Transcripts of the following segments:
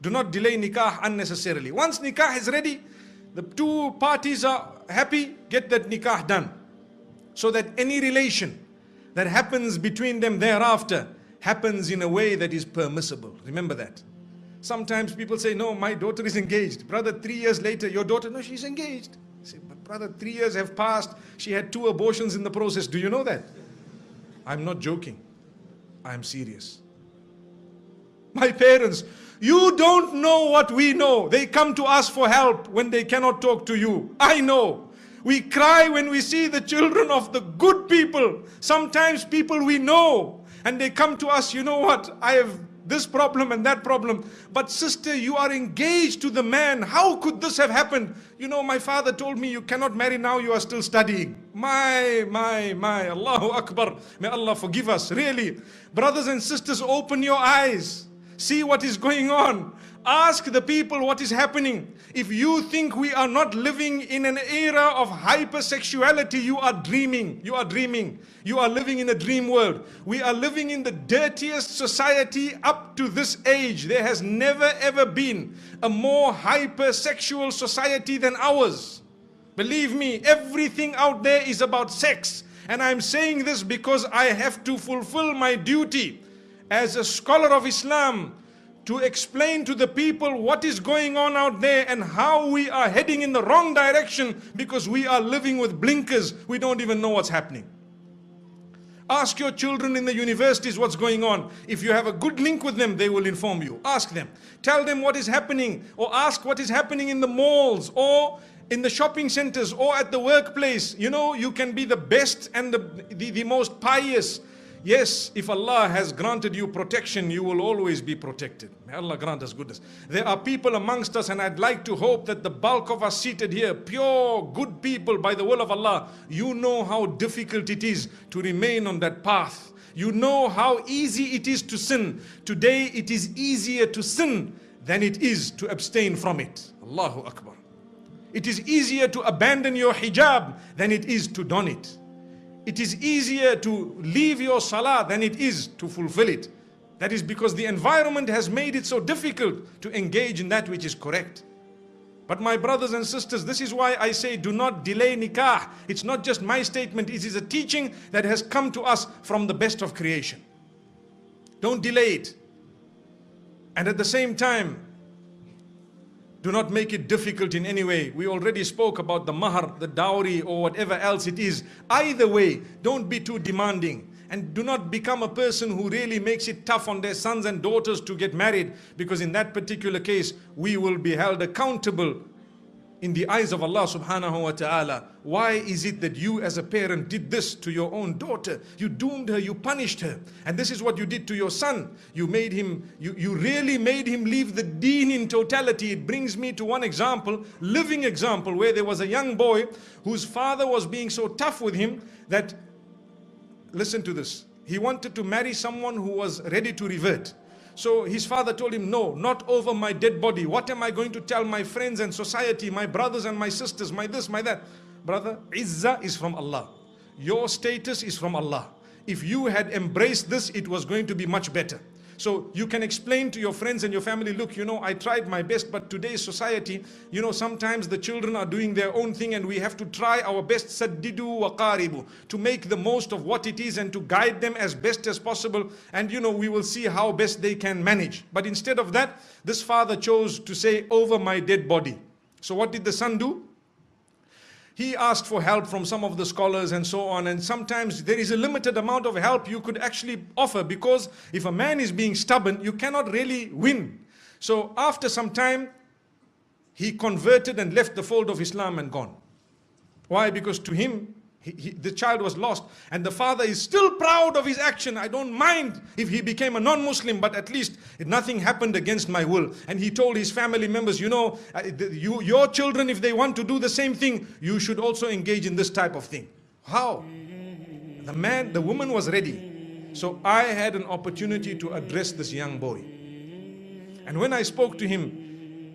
Do not delay nikah unnecessarily. Once nikah is ready, the two parties are happy, get that nikah done. So that any relation that happens between them thereafter happens in a way that is permissible. Remember that. Sometimes people say, no, my daughter is engaged. Brother, 3 years later, your daughter, no, she's engaged. I say, but brother, 3 years have passed. She had 2 abortions in the process. Do you know that? I'm not joking. I'm serious. My parents, you don't know what we know. They come to us for help when they cannot talk to you. I know. We cry when we see the children of the good people. Sometimes people we know. And they come to us, you know what, I have this problem and that problem. But sister, you are engaged to the man. How could this have happened? You know, my father told me you cannot marry now, you are still studying. My, Allahu Akbar. May Allah forgive us, really. Brothers and sisters, open your eyes. See what is going on. Ask the people what is happening. If you think we are not living in an era of hypersexuality, you are dreaming. You are dreaming. You are living in a dream world. We are living in the dirtiest society up to this age. There has never ever been a more hypersexual society than ours. Believe me, everything out there is about sex. And I'm saying this because I have to fulfill my duty as a scholar of Islam to explain to the people what is going on out there and how we are heading in the wrong direction because we are living with blinkers. We don't even know what's happening. Ask your children in the universities what's going on. If you have a good link with them, they will inform you. Ask them. Tell them what is happening, or ask what is happening in the malls or in the shopping centers or at the workplace. You know, you can be the best and the most pious. Yes, if Allah has granted you protection, you will always be protected. May Allah grant us goodness. There are people amongst us, and I'd like to hope that the bulk of us seated here, pure, good people by the will of Allah, you know how difficult it is to remain on that path. You know how easy it is to sin. Today it is easier to sin than it is to abstain from it. Allahu Akbar. It is easier to abandon your hijab than it is to don it. It is easier to leave your salah than it is to fulfill it. That is because the environment has made it so difficult to engage in that which is correct. But my brothers and sisters, this is why I say do not delay nikah. It's not just my statement, it is a teaching that has come to us from the best of creation. Don't delay it. And at the same time, do not make it difficult in any way. We already spoke about the mahar, the dowry, or whatever else it is. Either way, don't be too demanding. And do not become a person who really makes it tough on their sons and daughters to get married. Because in that particular case, we will be held accountable in the eyes of Allah subhanahu wa ta'ala. Why is it that you as a parent did this to your own daughter? You doomed her, you punished her. And this is what you did to your son. You made him, you really made him leave the deen in totality. It brings me to one example, living example, where there was a young boy whose father was being so tough with him that, listen to this, he wanted to marry someone who was ready to revert. So his father told him, no, not over my dead body. What am I going to tell my friends and society, my brothers and my sisters, my this, my that? Brother, izzah is from Allah. Your status is from Allah. If you had embraced this, it was going to be much better. So you can explain to your friends and your family, look, you know, I tried my best, but today's society, you know, sometimes the children are doing their own thing and we have to try our best, saddidu wa qaribu, to make the most of what it is and to guide them as best as possible. And, you know, we will see how best they can manage. But instead of that, this father chose to say, over my dead body. So what did the son do? He asked for help from some of the scholars and so on, and sometimes there is a limited amount of help you could actually offer, because if a man is being stubborn, you cannot really win. So after some time, he converted and left the fold of Islam and gone. Why? Because to him, the child was lost, and the father is still proud of his action. I don't mind if he became a non-Muslim, but at least nothing happened against my will. And he told his family members, you know, your children, if they want to do the same thing, you should also engage in this type of thing. How? The woman was ready. So I had an opportunity to address this young boy. And when I spoke to him,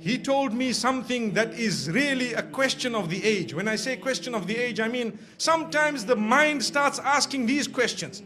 he told me something that is really a question of the age. When I say question of the age, I mean sometimes the mind starts asking these questions.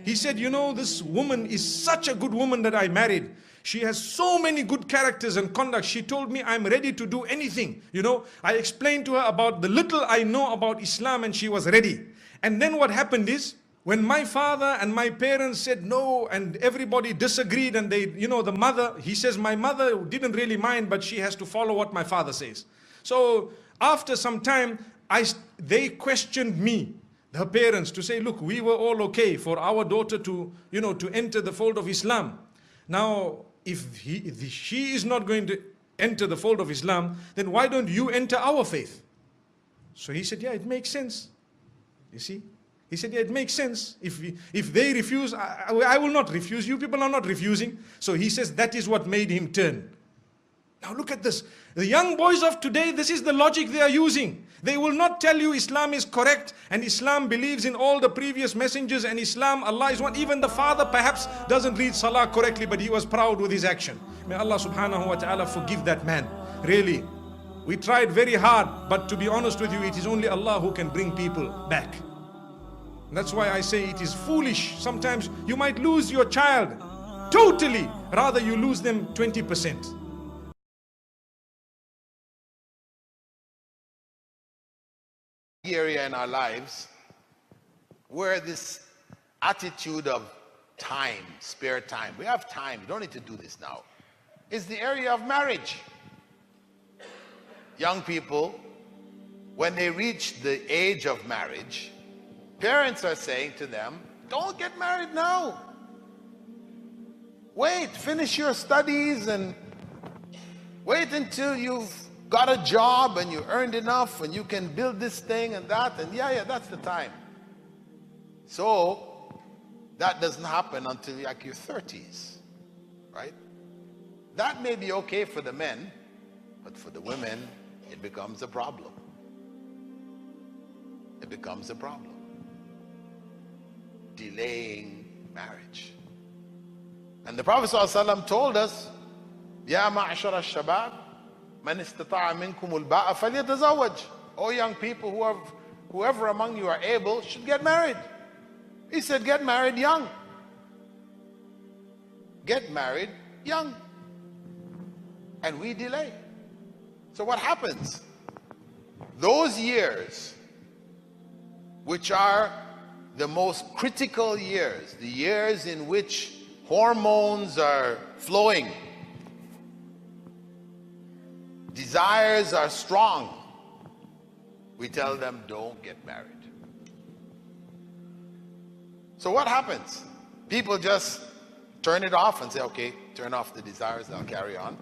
He said, you know, this woman is such a good woman that I married. She has so many good characters and conduct. She told me, I'm ready to do anything. You know, I explained to her about the little I know about Islam and she was ready. And then what happened is, when my father and my parents said no and everybody disagreed and they, you know, the mother, he says, my mother didn't really mind, but she has to follow what my father says. So after some time, they questioned me, her parents, to say, look, we were all okay for our daughter to, you know, to enter the fold of Islam. Now, if she is not going to enter the fold of Islam, then why don't you enter our faith? So he said, yeah, it makes sense. You see? He said, yeah, it makes sense. If they refuse, I will not refuse. You people are not refusing. So he says that is what made him turn. Now look at this. The young boys of today, this is the logic they are using. They will not tell you Islam is correct and Islam believes in all the previous messengers and Islam, Allah is one. Even the father perhaps doesn't read Salah correctly, but he was proud with his action. May Allah subhanahu wa ta'ala forgive that man. Really. We tried very hard, but to be honest with you, it is only Allah who can bring people back. That's why I say it is foolish. Sometimes you might lose your child totally, rather you lose them 20%. Area in our lives where this attitude of time, spare time, we have time, you don't need to do this now, is the area of marriage. Young people, when they reach the age of marriage, parents are saying to them, don't get married now. Wait, finish your studies and wait until you've got a job and you earned enough and you can build this thing and that, and yeah, that's the time. So that doesn't happen until like your 30s, right? That may be okay for the men, but for the women, it becomes a problem. It becomes a problem. Delaying marriage. And the Prophet ﷺ told us, Ya ma'ashara al-shabab, man istata'a minkum al-ba'a falyatazawwaj. O young people, whoever among you are able should get married. He said, get married young. Get married young. And we delay. So what happens? Those years, which are the most critical years, the years in which hormones are flowing, desires are strong, we tell them don't get married. So what happens? People just turn it off and say, okay, turn off the desires, I'll carry on.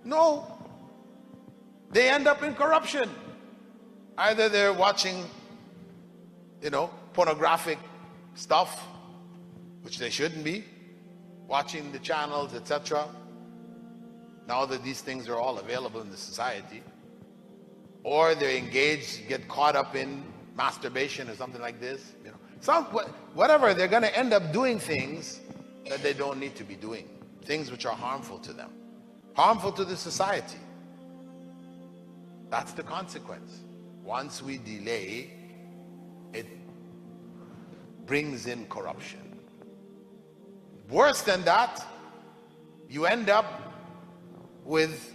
No. They end up in corruption. Either they're watching, pornographic stuff, which they shouldn't be, watching the channels, etc. Now that these things are all available in the society, or they're engaged, get caught up in masturbation or something like this, whatever, they're going to end up doing things that they don't need to be doing, things which are harmful to them, harmful to the society. That's the consequence. Once we delay, it brings in corruption. Worse than that, you end up with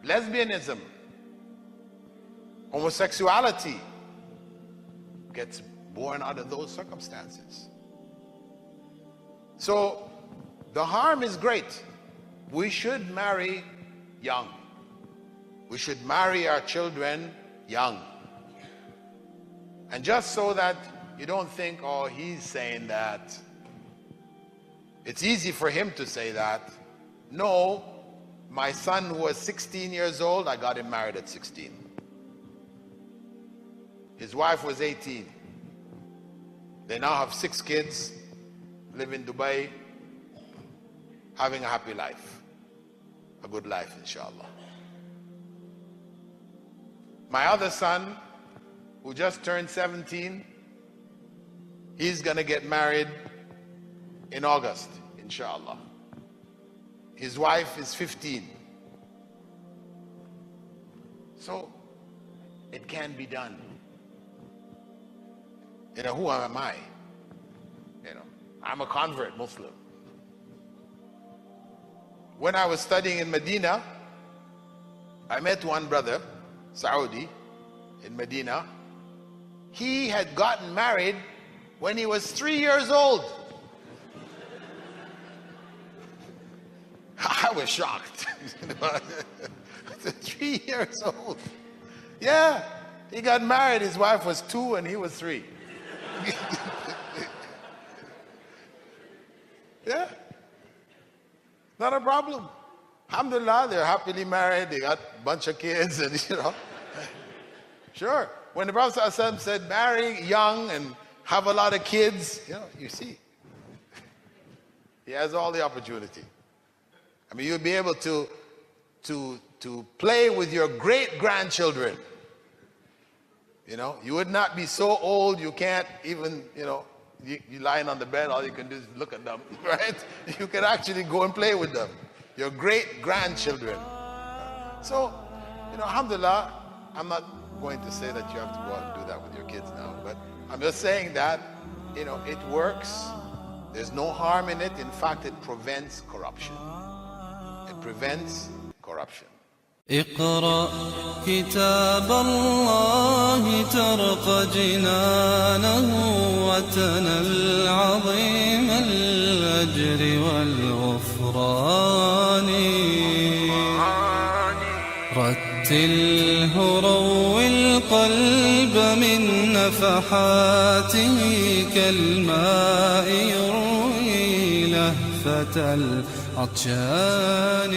lesbianism, homosexuality gets born out of those circumstances. So the harm is great. We should marry young. We should marry our children young. And just so that you don't think, oh, he's saying that, it's easy for him to say that. No, my son who was 16 years old, I got him married at 16. His wife was 18. They now have 6 kids, live in Dubai, having a happy life, a good life, inshallah. My other son, who just turned 17, he's gonna get married in August, inshallah. His wife is 15. So it can be done. Who am I? I'm a convert Muslim. when I was studying in Medina, I met one brother, Saudi, in Medina. He had gotten married when he was 3 years old. I was shocked. 3 years old. Yeah, he got married. His wife was 2 and he was 3. Yeah, not a problem. Alhamdulillah, they're happily married. They got a bunch of kids, and Sure. When the Prophet ﷺ said, marry young and have a lot of kids, you see, he has all the opportunity. I mean, you'll be able to play with your great-grandchildren. You would not be so old you can't even, you lying on the bed, all you can do is look at them, right? You can actually go and play with them, your great-grandchildren. So, alhamdulillah, I'm not going to say that you have to go out and do that with your kids now, but I'm just saying that, it works. There's no harm in it. In fact, it prevents corruption. It prevents corruption. اقرأ كتاب الله ترق جنانه وتنل عظيم الأجر والغفران رتله روي القلب من نفحاته كالماء يروي لهفة العطشان